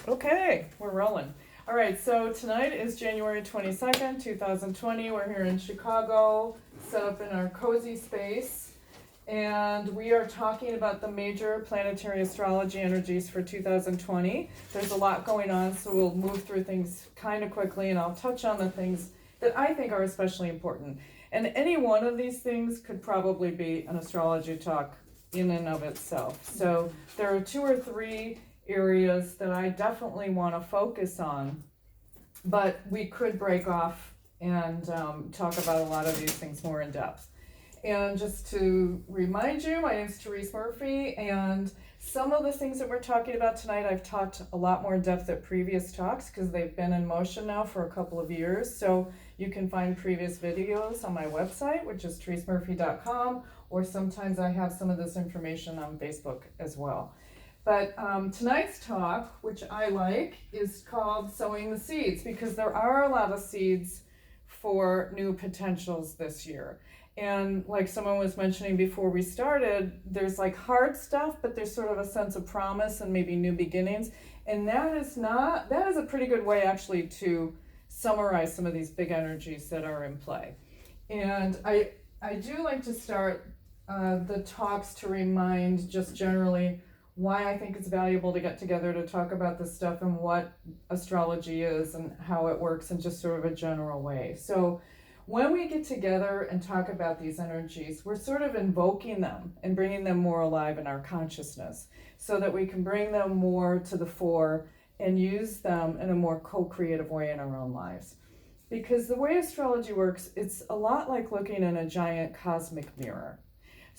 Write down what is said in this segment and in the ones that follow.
Okay, we're rolling. All right, so tonight is January 22nd, 2020. We're here in Chicago, set up in our cozy space, and we are talking about the major planetary astrology energies for 2020. There's a lot going on, so we'll move through things kind of quickly, and I'll touch on the things that I think are especially important. And any one of these things could probably be an astrology talk in and of itself. So there are two or three areas that I definitely want to focus on, but we could break off and talk about a lot of these things more in depth. And just to remind you, my name is Therese Murphy, and some of the things that we're talking about tonight I've talked a lot more in depth at previous talks because they've been in motion now for a couple of years. So you can find previous videos on my website, which is theresemurphy.com, or sometimes I have some of this information on Facebook as well. But tonight's talk, which I like, is called Sowing the Seeds, because there are a lot of seeds for new potentials this year. And like someone was mentioning before we started, there's like hard stuff, but there's sort of a sense of promise and maybe new beginnings. And that is a pretty good way actually to summarize some of these big energies that are in play. And I do like to start the talks to remind just generally why I think it's valuable to get together to talk about this stuff and what astrology is and how it works in just sort of a general way. So when we get together and talk about these energies, we're sort of invoking them and bringing them more alive in our consciousness so that we can bring them more to the fore and use them in a more co-creative way in our own lives. Because the way astrology works, it's a lot like looking in a giant cosmic mirror.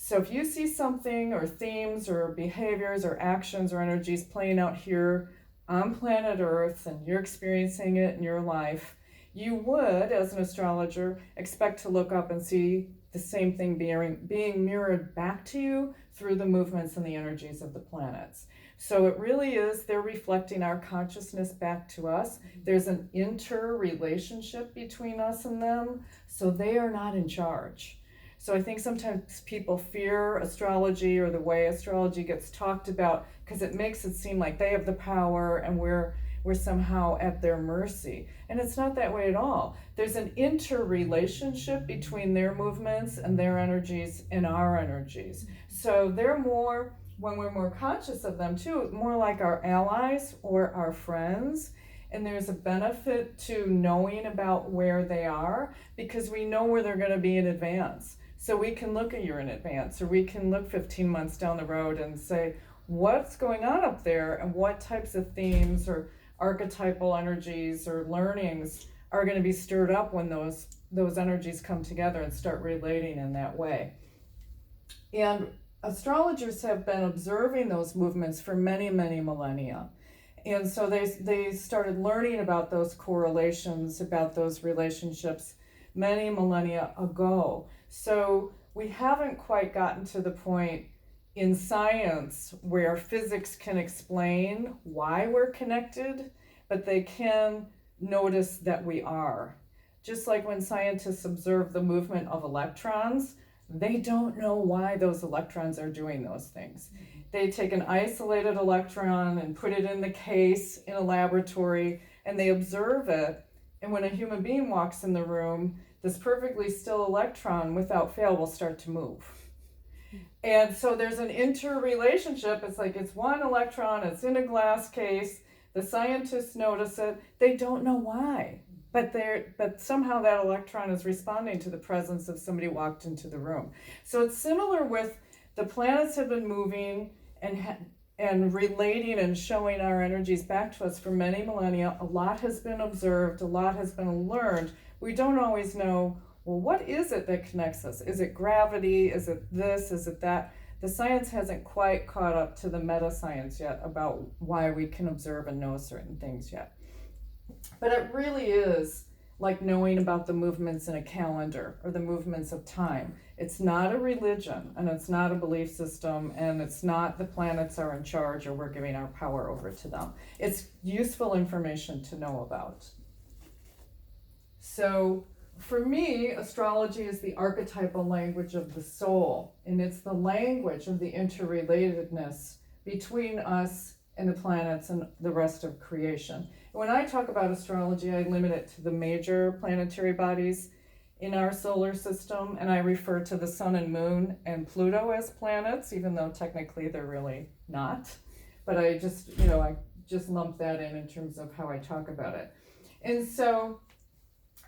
So if you see something or themes or behaviors or actions or energies playing out here on planet Earth and you're experiencing it in your life, you would, as an astrologer, expect to look up and see the same thing being mirrored back to you through the movements and the energies of the planets. So it really is, they're reflecting our consciousness back to us. There's an interrelationship between us and them, so they are not in charge. So I think sometimes people fear astrology or the way astrology gets talked about because it makes it seem like they have the power and we're somehow at their mercy. And it's not that way at all. There's an interrelationship between their movements and their energies and our energies. So they're more, when we're more conscious of them too, more like our allies or our friends. And there's a benefit to knowing about where they are because we know where they're going to be in advance. So we can look a year in advance, or we can look 15 months down the road and say, what's going on up there and what types of themes or archetypal energies or learnings are going to be stirred up when those energies come together and start relating in that way. And astrologers have been observing those movements for many, many millennia. And so they started learning about those correlations, about those relationships many millennia ago. So we haven't quite gotten to the point in science where physics can explain why we're connected, but they can notice that we are. Just like when scientists observe the movement of electrons, they don't know why those electrons are doing those things. They take an isolated electron and put it in the case in a laboratory, and they observe it. And when a human being walks in the room, this perfectly still electron without fail will start to move. And so there's an interrelationship. It's like it's one electron, it's in a glass case. The scientists notice it. They don't know why, but somehow that electron is responding to the presence of somebody walked into the room. So it's similar with the planets have been moving and relating and showing our energies back to us for many millennia. A lot has been observed, a lot has been learned. We don't always know, well, what is it that connects us? Is it gravity? Is it this? Is it that? The science hasn't quite caught up to the meta-science yet about why we can observe and know certain things yet. But it really is like knowing about the movements in a calendar or the movements of time. It's not a religion, and it's not a belief system, and it's not the planets are in charge or we're giving our power over to them. It's useful information to know about. So for me, astrology is the archetypal language of the soul, and it's the language of the interrelatedness between us and the planets and the rest of creation. When I talk about astrology, I limit it to the major planetary bodies in our solar system, and I refer to the sun and moon and Pluto as planets, even though technically they're really not. But I just, I just lump that in terms of how I talk about it. And so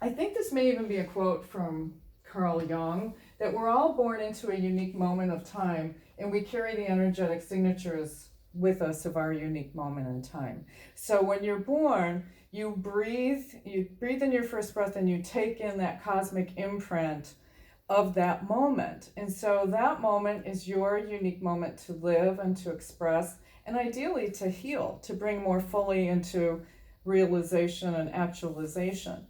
I think this may even be a quote from Carl Jung, that we're all born into a unique moment of time, and we carry the energetic signatures with us of our unique moment in time. So when you're born, you breathe in your first breath, and you take in that cosmic imprint of that moment. And so that moment is your unique moment to live and to express, and ideally to heal, to bring more fully into realization and actualization.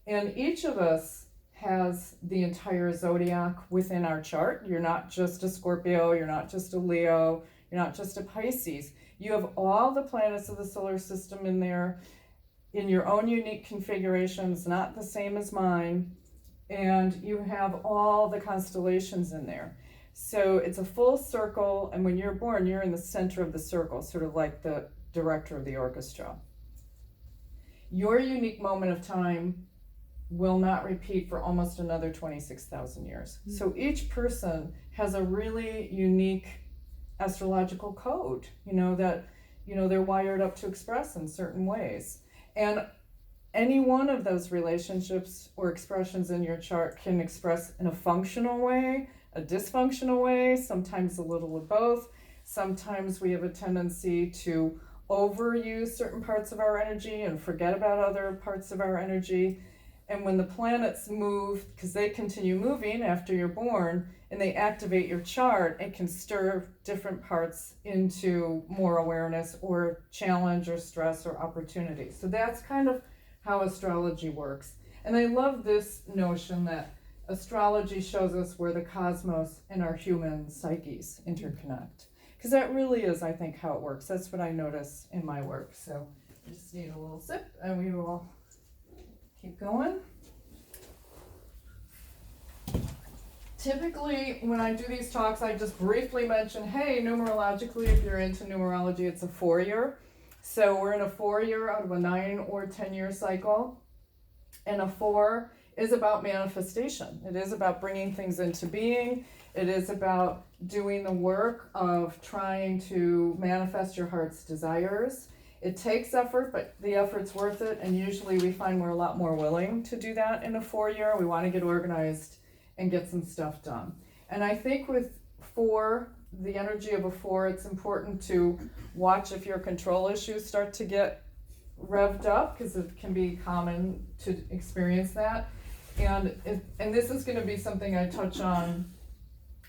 And each of us has the entire zodiac within our chart. You're not just a Scorpio, you're not just a Leo, you're not just a Pisces. You have all the planets of the solar system in there in your own unique configurations, not the same as mine. And you have all the constellations in there. So it's a full circle, and when you're born, you're in the center of the circle, sort of like the director of the orchestra. Your unique moment of time will not repeat for almost another 26,000 years. Mm-hmm. So each person has a really unique astrological code, that, they're wired up to express in certain ways. And any one of those relationships or expressions in your chart can express in a functional way, a dysfunctional way, sometimes a little of both. Sometimes we have a tendency to overuse certain parts of our energy and forget about other parts of our energy. And when the planets move, because they continue moving after you're born, and they activate your chart, it can stir different parts into more awareness or challenge or stress or opportunity. So that's kind of how astrology works. And I love this notion that astrology shows us where the cosmos and our human psyches interconnect. Because that really is, I think, how it works. That's what I notice in my work. So I just need a little sip, and we will keep going. Typically, when I do these talks, I just briefly mention, hey, numerologically, if you're into numerology, it's a 4-year. So we're in a 4-year out of a 9 or 10-year cycle. And a 4 is about manifestation. It is about bringing things into being. It is about doing the work of trying to manifest your heart's desires. It takes effort, but the effort's worth it, and usually we find we're a lot more willing to do that in a 4-year. We want to get organized and get some stuff done. And I think with 4, the energy of a 4, it's important to watch if your control issues start to get revved up, because it can be common to experience that. And this is going to be something I touch on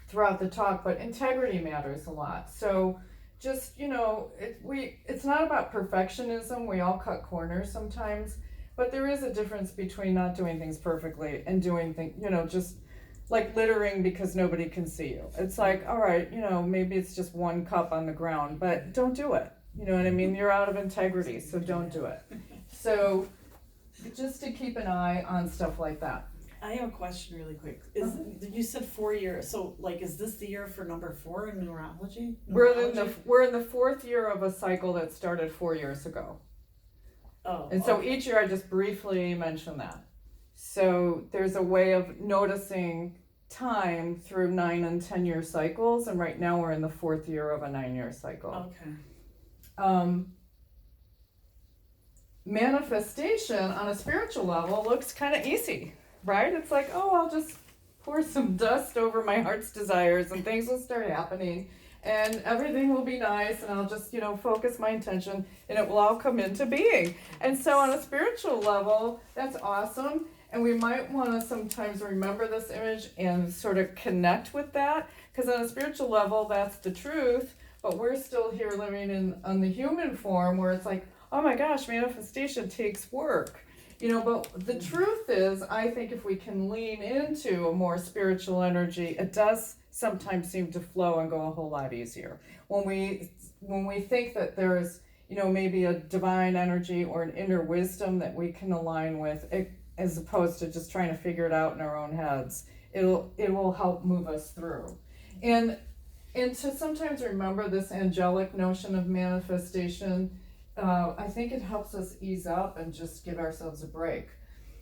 throughout the talk, but integrity matters a lot. So just, it's not about perfectionism. We all cut corners sometimes, but there is a difference between not doing things perfectly and doing things, just like littering because nobody can see you. It's like, all right, maybe it's just 1 cup on the ground, but don't do it. You know what I mean? You're out of integrity, so don't do it. So just to keep an eye on stuff like that. I have a question really quick. You said 4 years, so is this the year for number 4 in numerology? We're in the 4th year of a cycle that started 4 years ago. Oh. And so each year I just briefly mention that. So there's a way of noticing time through 9 and 10-year cycles, and right now we're in the 4th year of a 9-year cycle. Okay. Manifestation on a spiritual level looks kind of easy. Right? It's like, I'll just pour some dust over my heart's desires and things will start happening and everything will be nice, and I'll just, focus my intention and it will all come into being. And so on a spiritual level, that's awesome. And we might want to sometimes remember this image and sort of connect with that, because on a spiritual level, that's the truth, but we're still here living on the human form where it's like, oh my gosh, manifestation takes work. But the truth is, I think if we can lean into a more spiritual energy, it does sometimes seem to flow and go a whole lot easier. When we think that there's, maybe a divine energy or an inner wisdom that we can align with, as opposed to just trying to figure it out in our own heads, it will help move us through. And And to sometimes remember this angelic notion of manifestation, I think it helps us ease up and just give ourselves a break.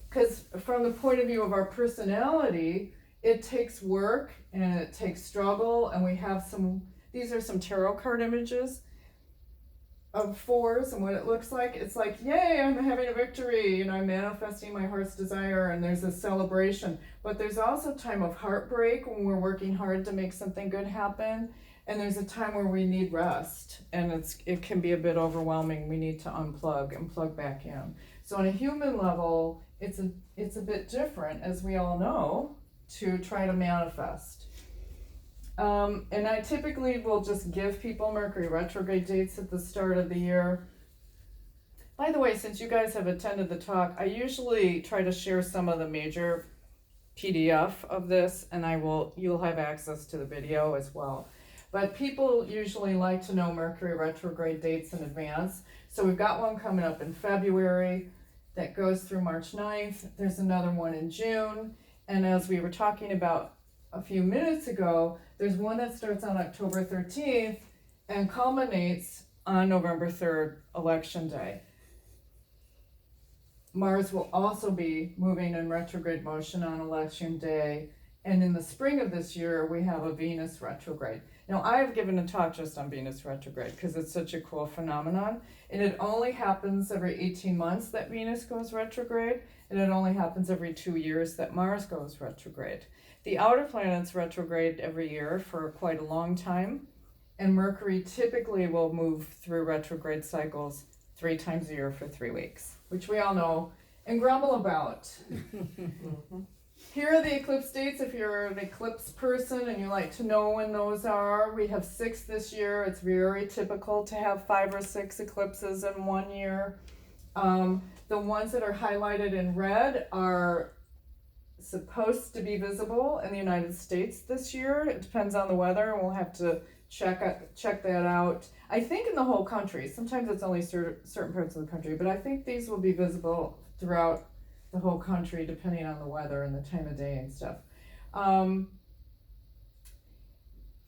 Because from the point of view of our personality, it takes work and it takes struggle, and we have these are some tarot card images of fours and what it looks like. It's like, yay, I'm having a victory, I'm manifesting my heart's desire, and there's a celebration. But there's also time of heartbreak when we're working hard to make something good happen, and there's a time where we need rest, and it can be a bit overwhelming. We need to unplug and plug back in. So on a human level, it's a bit different, as we all know, to try to manifest. And I typically will just give people Mercury retrograde dates at the start of the year. By the way, since you guys have attended the talk, I usually try to share some of the major PDF of this, and you'll have access to the video as well. But people usually like to know Mercury retrograde dates in advance. So we've got one coming up in February that goes through March 9th. There's another one in June. And as we were talking about a few minutes ago, there's one that starts on October 13th and culminates on November 3rd, Election Day. Mars will also be moving in retrograde motion on Election Day. And in the spring of this year, we have a Venus retrograde. Now, I have given a talk just on Venus retrograde because it's such a cool phenomenon. And it only happens every 18 months that Venus goes retrograde. And it only happens every 2 years that Mars goes retrograde. The outer planets retrograde every year for quite a long time, and Mercury typically will move through retrograde cycles 3 times a year for 3 weeks, which we all know and grumble about. Here are the eclipse dates if you're an eclipse person and you like to know when those are. We have 6 this year. It's very typical to have 5 or 6 eclipses in 1 year. The ones that are highlighted in red are supposed to be visible in the United States this year. It depends on the weather, and we'll have to check that out. I think in the whole country. Sometimes it's only certain parts of the country, but I think these will be visible throughout the whole country depending on the weather and the time of day and stuff.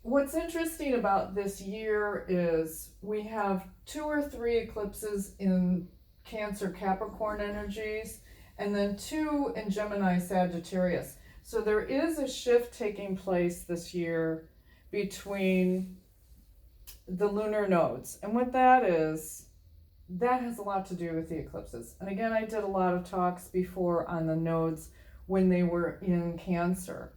What's interesting about this year is we have 2 or 3 eclipses in Cancer Capricorn energies, and then 2 in Gemini Sagittarius. So there is a shift taking place this year between the lunar nodes. And what that is, that has a lot to do with the eclipses. And again, I did a lot of talks before on the nodes when they were in Cancer.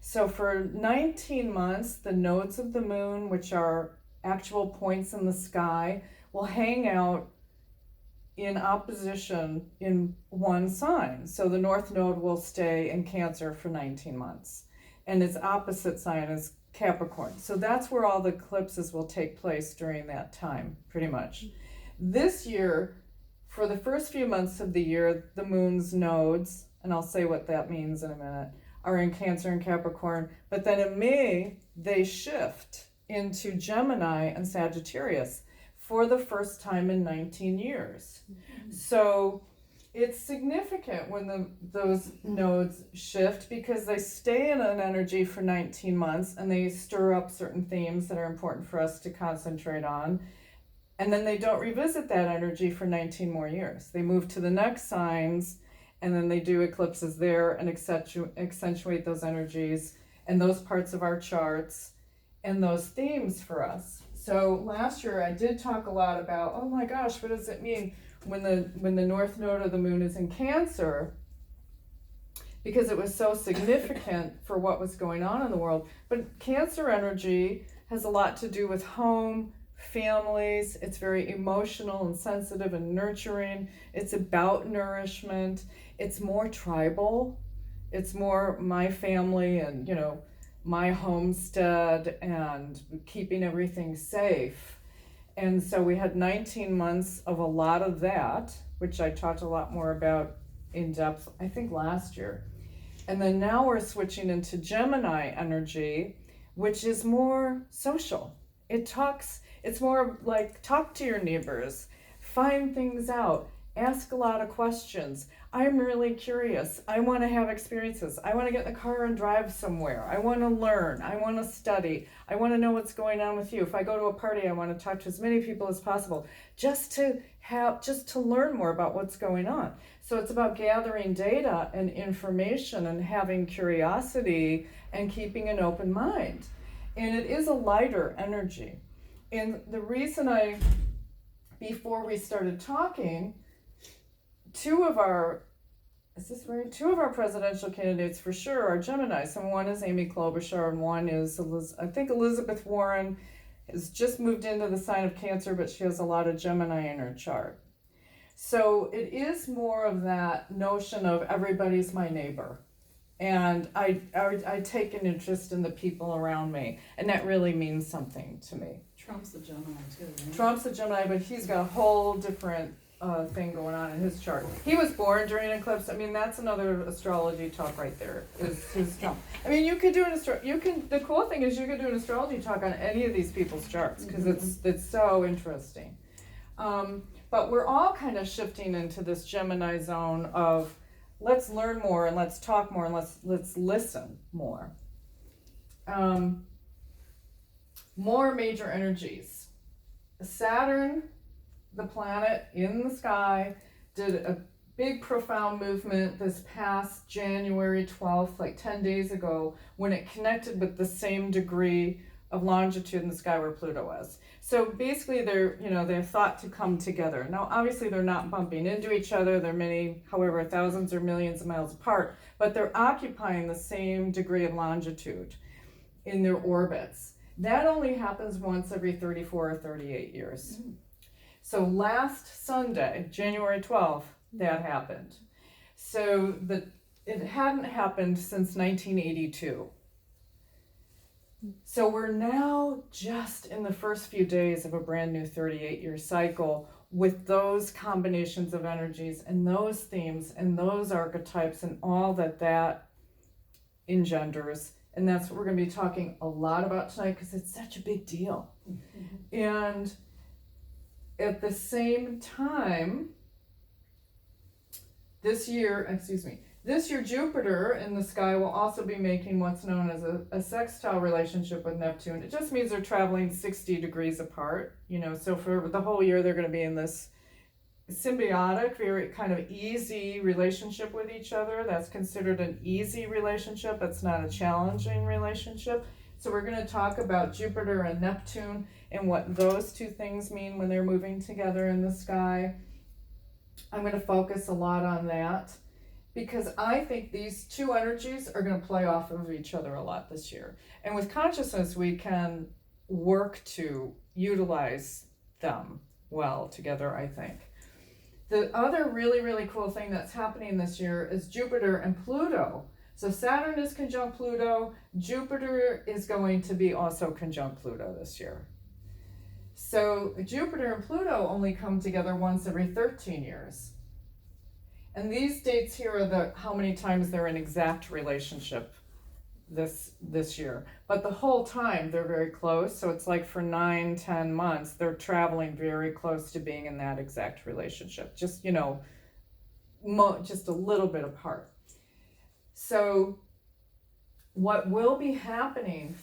So for 19 months, the nodes of the moon, which are actual points in the sky, will hang out in opposition in one sign. So the North Node will stay in Cancer for 19 months, and its opposite sign is Capricorn. So that's where all the eclipses will take place during that time, pretty much. This year, for the first few months of the year, the moon's nodes, and I'll say what that means in a minute, are in Cancer and Capricorn, but then in May, they shift into Gemini and Sagittarius for the first time in 19 years. So it's significant when those nodes shift because they stay in an energy for 19 months and they stir up certain themes that are important for us to concentrate on. And then they don't revisit that energy for 19 more years. They move to the next signs, and then they do eclipses there and accentuate those energies and those parts of our charts and those themes for us. So last year I did talk a lot about, oh my gosh, what does it mean when the North Node of the moon is in Cancer? Because it was so significant for what was going on in the world. But Cancer energy has a lot to do with home, families. It's very emotional and sensitive and nurturing. It's about nourishment. It's more tribal. It's more my family and, my homestead and keeping everything safe. And so we had 19 months of a lot of that, which I talked a lot more about in depth, I think last year. And then now we're switching into Gemini energy, which is more social. It's more like talk to your neighbors, find things out, Ask a lot of questions. I'm really curious. I want to have experiences. I want to get in the car and drive somewhere. I want to learn. I want to study. I want to know what's going on with you. If I go to a party, I want to talk to as many people as possible just to learn more about what's going on. So it's about gathering data and information and having curiosity and keeping an open mind. And it is a lighter energy. And the reason before we started talking, two of our presidential candidates for sure are Geminis. And one is Amy Klobuchar and one is, I think Elizabeth Warren has just moved into the sign of Cancer, but she has a lot of Gemini in her chart. So it is more of that notion of everybody's my neighbor. And I take an interest in the people around me. And that really means something to me. Trump's a Gemini too, right? Trump's a Gemini, but he's got a whole different thing going on in his chart. He was born during an eclipse. I mean, that's another astrology talk right there. Is his Trump. I mean, you could do the cool thing is you could do an astrology talk on any of these people's charts because it's so interesting. But we're all kind of shifting into this Gemini zone of let's learn more and let's talk more and let's listen more. More major energies. Saturn, the planet in the sky, did a big profound movement this past January 12th, like 10 days ago, when it connected with the same degree of longitude in the sky where Pluto is. So basically they're thought to come together. Now obviously they're not bumping into each other, they're many, however, thousands or millions of miles apart, but they're occupying the same degree of longitude in their orbits. That only happens once every 34 or 38 years. So last Sunday, January 12th, that happened. So it hadn't happened since 1982. So we're now just in the first few days of a brand new 38-year cycle with those combinations of energies and those themes and those archetypes and all that engenders. And that's what we're going to be talking a lot about tonight because it's such a big deal. And at the same time, this year Jupiter in the sky will also be making what's known as a sextile relationship with Neptune. It just means they're traveling 60 degrees apart, so for the whole year they're going to be in this symbiotic, very kind of easy relationship with each other. That's considered an easy relationship. It's not a challenging relationship. So we're going to talk about Jupiter and Neptune and what those two things mean when they're moving together in the sky. I'm going to focus a lot on that because I think these two energies are going to play off of each other a lot this year. And with consciousness, we can work to utilize them well together, I think. The other really, really cool thing that's happening this year is Jupiter and Pluto. So Saturn is conjunct Pluto. Jupiter is going to be also conjunct Pluto this year. So Jupiter and Pluto only come together once every 13 years. And these dates here are how many times they're in exact relationship this year. But the whole time they're very close. So it's like for 9-10 months, they're traveling very close to being in that exact relationship. Just, just a little bit apart. So what will be happening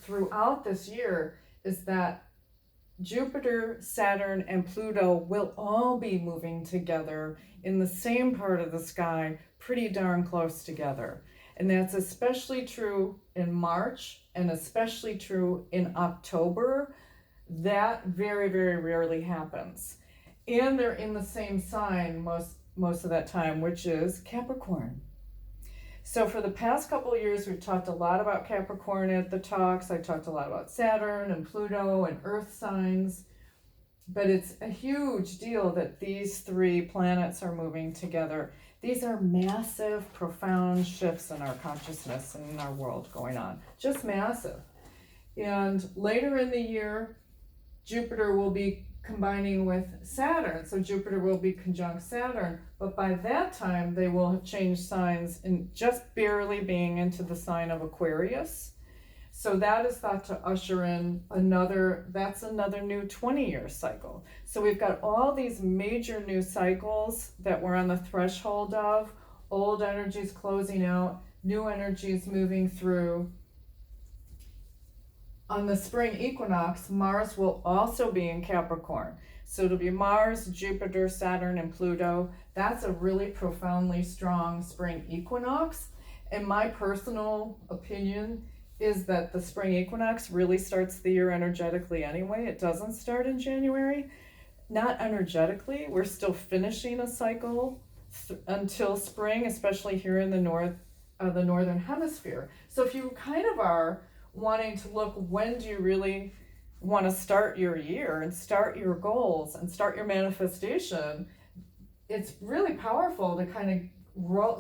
throughout this year is that Jupiter, Saturn, and Pluto will all be moving together in the same part of the sky, pretty darn close together. And that's especially true in March and especially true in October. That very, very rarely happens. And they're in the same sign most of that time, which is Capricorn. So for the past couple of years, we've talked a lot about Capricorn at the talks. I talked a lot about Saturn and Pluto and Earth signs. But it's a huge deal that these three planets are moving together. These are massive, profound shifts in our consciousness and in our world going on. Just massive. And later in the year, Jupiter will be combining with Saturn. So Jupiter will be conjunct Saturn. But by that time, they will have changed signs and just barely being into the sign of Aquarius. So that is thought to usher in another new 20-year cycle. So we've got all these major new cycles that we're on the threshold of, old energies closing out, new energies moving through. On the spring equinox, Mars will also be in Capricorn. So it'll be Mars, Jupiter, Saturn, and Pluto. That's a really profoundly strong spring equinox. And my personal opinion is that the spring equinox really starts the year energetically anyway. It doesn't start in January. Not energetically. We're still finishing a cycle until spring, especially here in the northern hemisphere. So if you kind of are wanting to look, when do you really want to start your year and start your goals and start your manifestation, it's really powerful to kind of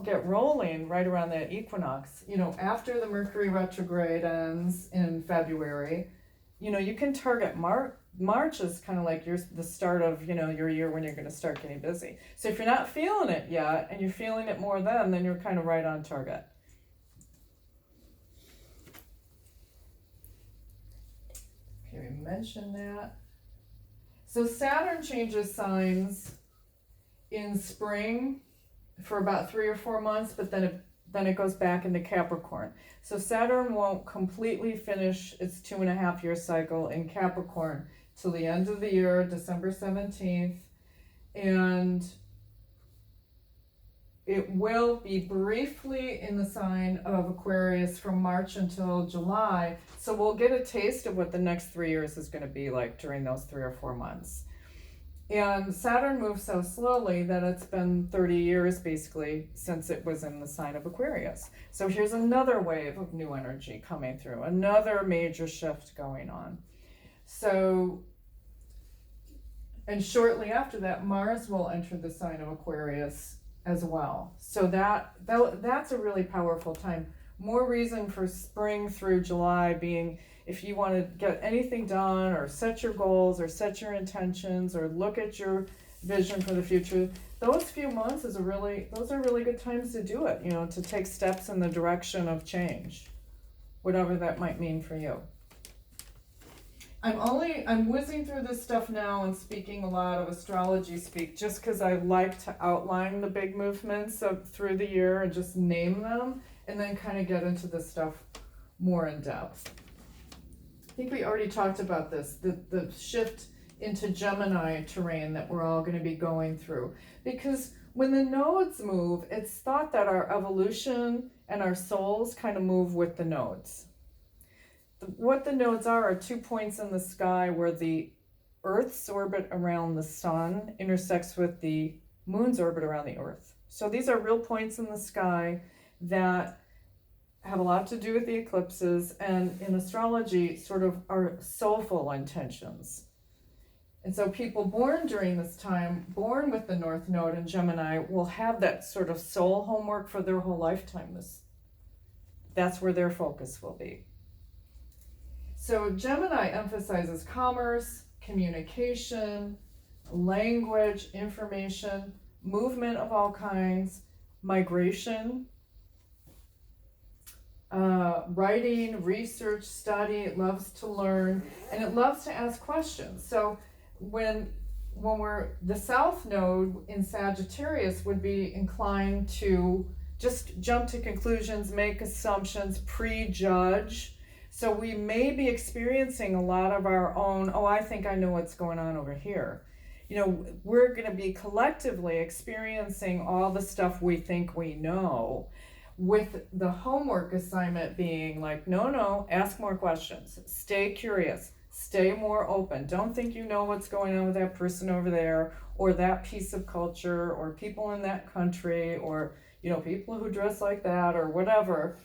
get rolling right around that equinox. After the Mercury retrograde ends in February, you can target March is kind of like the start of your year when you're going to start getting busy. So if you're not feeling it yet and you're feeling it more then you're kind of right on target. Okay, we mentioned that. So Saturn changes signs in spring for about 3 or 4 months, but then it goes back into Capricorn. So Saturn won't completely finish its 2.5-year cycle in Capricorn till the end of the year, December 17th, and it will be briefly in the sign of Aquarius from March until July. So we'll get a taste of what the next 3 years is going to be like during those 3 or 4 months. And Saturn moves so slowly that it's been 30 years basically since it was in the sign of Aquarius. So here's another wave of new energy coming through, another major shift going on. So, and shortly after that, Mars will enter the sign of Aquarius as well. So that's a really powerful time. More reason for spring through July being, if you want to get anything done or set your goals or set your intentions or look at your vision for the future, those few months those are really good times to do it, to take steps in the direction of change, whatever that might mean for you. I'm whizzing through this stuff now and speaking a lot of astrology speak just because I like to outline the big movements through the year and just name them and then kind of get into this stuff more in depth. I think we already talked about this, the shift into Gemini terrain that we're all going to be going through. Because when the nodes move, it's thought that our evolution and our souls kind of move with the nodes. What the nodes are 2 points in the sky where the Earth's orbit around the sun intersects with the moon's orbit around the Earth. So these are real points in the sky that have a lot to do with the eclipses, and in astrology sort of are soulful intentions. And so people born during this time, born with the North Node in Gemini, will have that sort of soul homework for their whole lifetime. That's where their focus will be. So Gemini emphasizes commerce, communication, language, information, movement of all kinds, migration, writing, research, study. It loves to learn, and it loves to ask questions. So when the South Node in Sagittarius would be inclined to just jump to conclusions, make assumptions, prejudge. So we may be experiencing a lot of our own, I think I know what's going on over here. We're going to be collectively experiencing all the stuff we think we know, with the homework assignment being like, no, ask more questions. Stay curious. Stay more open. Don't think you know what's going on with that person over there, or that piece of culture, or people in that country, or people who dress like that, or whatever.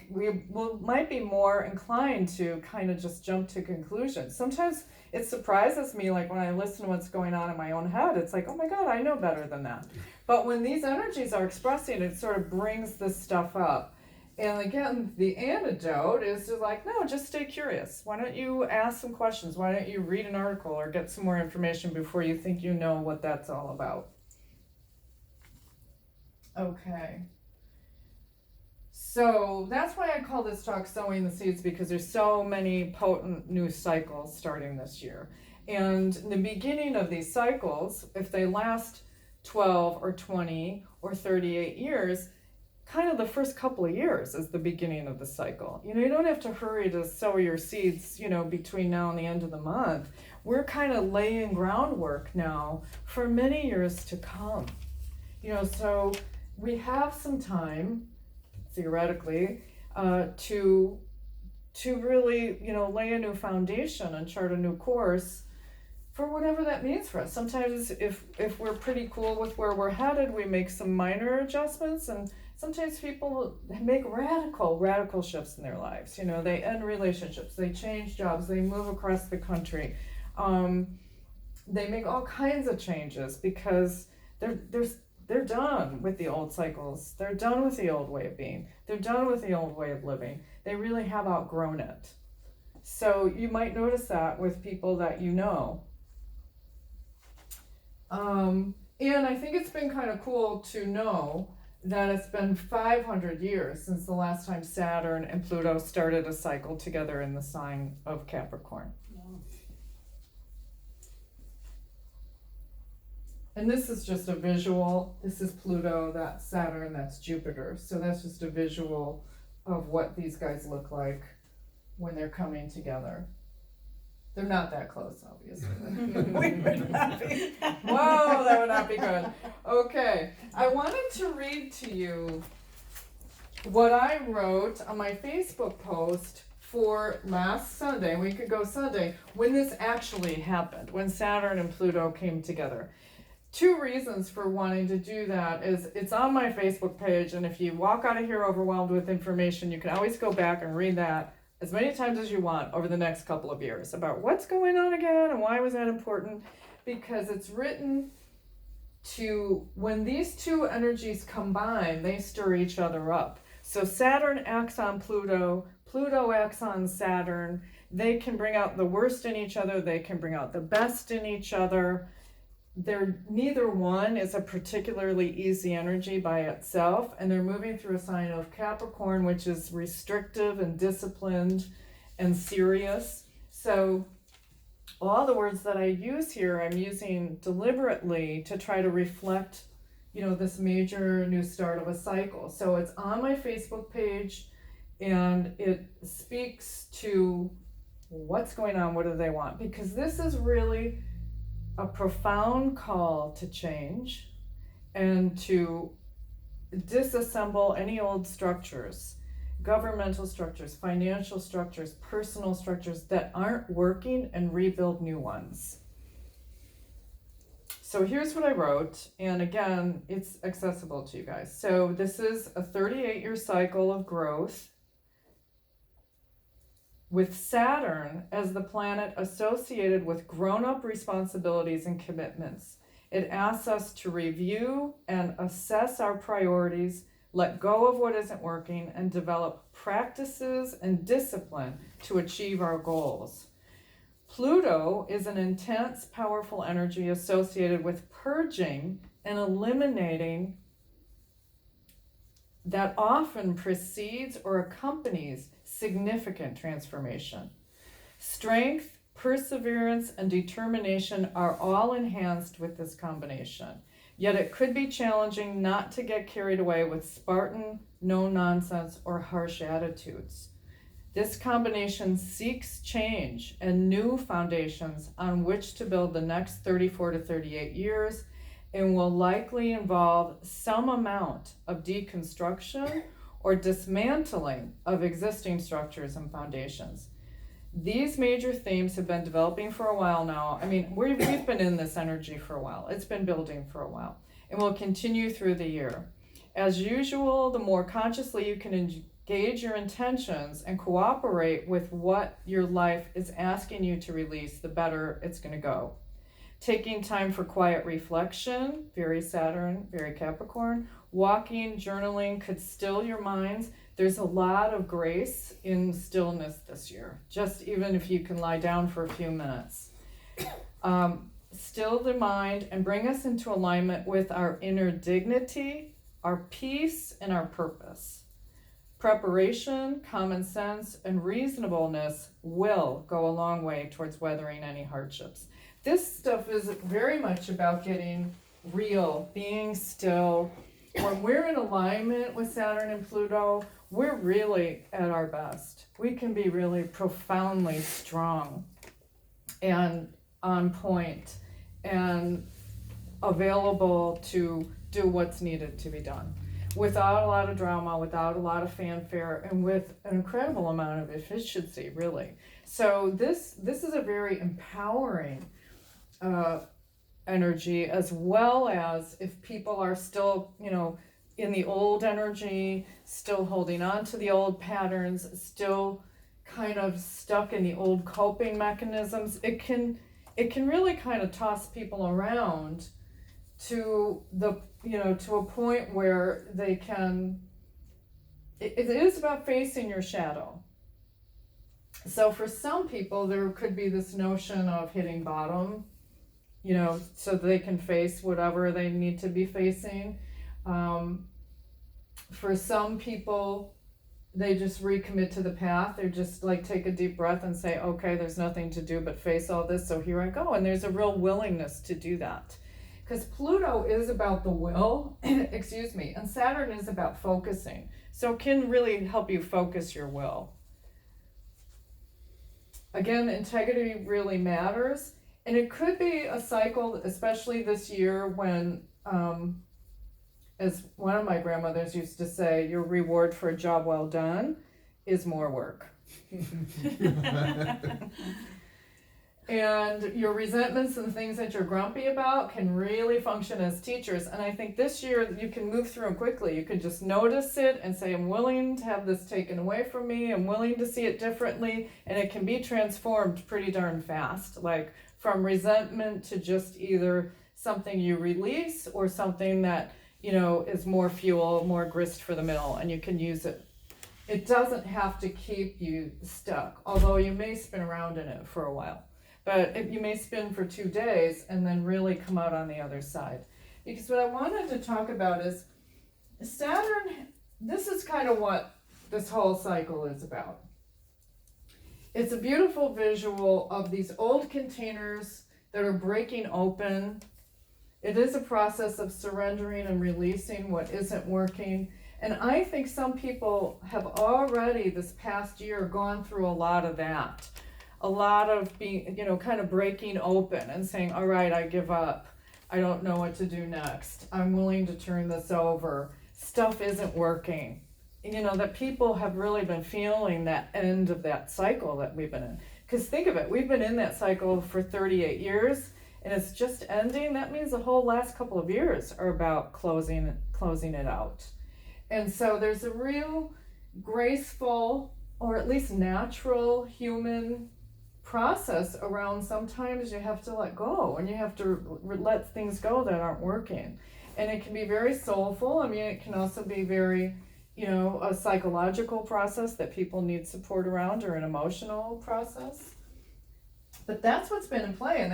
We might be more inclined to kind of just jump to conclusions. Sometimes it surprises me, like when I listen to what's going on in my own head, it's like, oh my God, I know better than that. But when these energies are expressing, it sort of brings this stuff up. And again, the antidote is to just stay curious. Why don't you ask some questions? Why don't you read an article or get some more information before you think you know what that's all about? Okay. So that's why I call this talk Sowing the Seeds, because there's so many potent new cycles starting this year. And in the beginning of these cycles, if they last 12 or 20 or 38 years, kind of the first couple of years is the beginning of the cycle. You know, you don't have to hurry to sow your seeds, you know, between now and the end of the month. We're kind of laying groundwork now for many years to come. You know, so we have some time, theoretically, to really, you know, lay a new foundation and chart a new course for whatever that means for us. Sometimes if we're pretty cool with where we're headed, we make some minor adjustments, and sometimes people make radical shifts in their lives. You know, they end relationships, they change jobs, they move across the country. They make all kinds of changes because they're done with the old cycles. They're done with the old way of being. They're done with the old way of living. They really have outgrown it. So you might notice that with people that you know. And I think it's been kind of cool to know that it's been 500 years since the last time Saturn and Pluto started a cycle together in the sign of Capricorn. And this is just a visual. This is Pluto, that's Saturn, that's Jupiter. So that's just a visual of what these guys look like when they're coming together. They're not that close, obviously. We would not be. Whoa, that would not be good. Okay, I wanted to read to you what I wrote on my Facebook post for last Sunday, week ago Sunday, when this actually happened, when Saturn and Pluto came together. 2 reasons for wanting to do that is it's on my Facebook page, and if you walk out of here overwhelmed with information, you can always go back and read that as many times as you want over the next couple of years about what's going on again and why was that important, because it's written to, when these 2 energies combine, they stir each other up. So Saturn acts on Pluto, Pluto acts on Saturn. They can bring out the worst in each other, they can bring out the best in each other. Neither one is a particularly easy energy by itself, and they're moving through a sign of Capricorn, which is restrictive and disciplined and serious. So all the words that I use here, I'm using deliberately to try to reflect, you know, this major new start of a cycle. So it's on my Facebook page, and it speaks to what's going on, what do they want, because this is really a profound call to change and to disassemble any old structures, governmental structures, financial structures, personal structures that aren't working, and rebuild new ones. So here's what I wrote, and again, it's accessible to you guys. So this is a 38-year cycle of growth, with Saturn as the planet associated with grown-up responsibilities and commitments. It asks us to review and assess our priorities, let go of what isn't working, and develop practices and discipline to achieve our goals. Pluto is an intense, powerful energy associated with purging and eliminating that often precedes or accompanies significant transformation. Strength, perseverance, and determination are all enhanced with this combination. Yet it could be challenging not to get carried away with Spartan, no-nonsense, or harsh attitudes. This combination seeks change and new foundations on which to build the next 34 to 38 years, and will likely involve some amount of deconstruction or dismantling of existing structures and foundations. These major themes have been developing for a while now. I mean, we've been in this energy for a while. It's been building for a while, and will continue through the year. As usual, the more consciously you can engage your intentions and cooperate with what your life is asking you to release, the better it's going to go. Taking time for quiet reflection, very Saturn, very Capricorn. Walking, journaling could still your minds. There's a lot of grace in stillness this year, just even if you can lie down for a few minutes. Still the mind and bring us into alignment with our inner dignity, our peace, and our purpose. Preparation, common sense, and reasonableness will go a long way towards weathering any hardships. This stuff is very much about getting real, being still. When we're in alignment with Saturn and Pluto, we're really at our best. We can be really profoundly strong and on point and available to do what's needed to be done without a lot of drama, without a lot of fanfare, and with an incredible amount of efficiency, really. So this is a very empowering energy, as well as if people are still, in the old energy, still holding on to the old patterns, still kind of stuck in the old coping mechanisms, it can really kind of toss people around to to a point where they can, it is about facing your shadow. So for some people, there could be this notion of hitting bottom, so they can face whatever they need to be facing. For some people, they just recommit to the path. They're just like, take a deep breath and say, okay, there's nothing to do but face all this, so here I go. And there's a real willingness to do that. Because Pluto is about the will, excuse me, and Saturn is about focusing. So it can really help you focus your will. Again, integrity really matters. And it could be a cycle, especially this year when, as one of my grandmothers used to say, your reward for a job well done is more work. And your resentments and things that you're grumpy about can really function as teachers. And I think this year you can move through them quickly. You can just notice it and say, I'm willing to have this taken away from me. I'm willing to see it differently. And it can be transformed pretty darn fast. Like from resentment to just either something you release or something that, is more fuel, more grist for the mill, and you can use it. It doesn't have to keep you stuck, although you may spin around in it for a while. But you may spin for 2 days and then really come out on the other side. Because what I wanted to talk about is Saturn, this is kind of what this whole cycle is about. It's a beautiful visual of these old containers that are breaking open. It is a process of surrendering and releasing what isn't working. And I think some people have already this past year gone through a lot of that. A lot of being, kind of breaking open and saying, all right, I give up. I don't know what to do next. I'm willing to turn this over. Stuff isn't working. That people have really been feeling that end of that cycle that we've been in. Because think of it, we've been in that cycle for 38 years and it's just ending. That means the whole last couple of years are about closing it out. And so there's a real graceful, or at least natural human process around sometimes you have to let go and you have to let things go that aren't working. And it can be very soulful. I mean, it can also be very, a psychological process that people need support around, or an emotional process. But that's what's been in play, and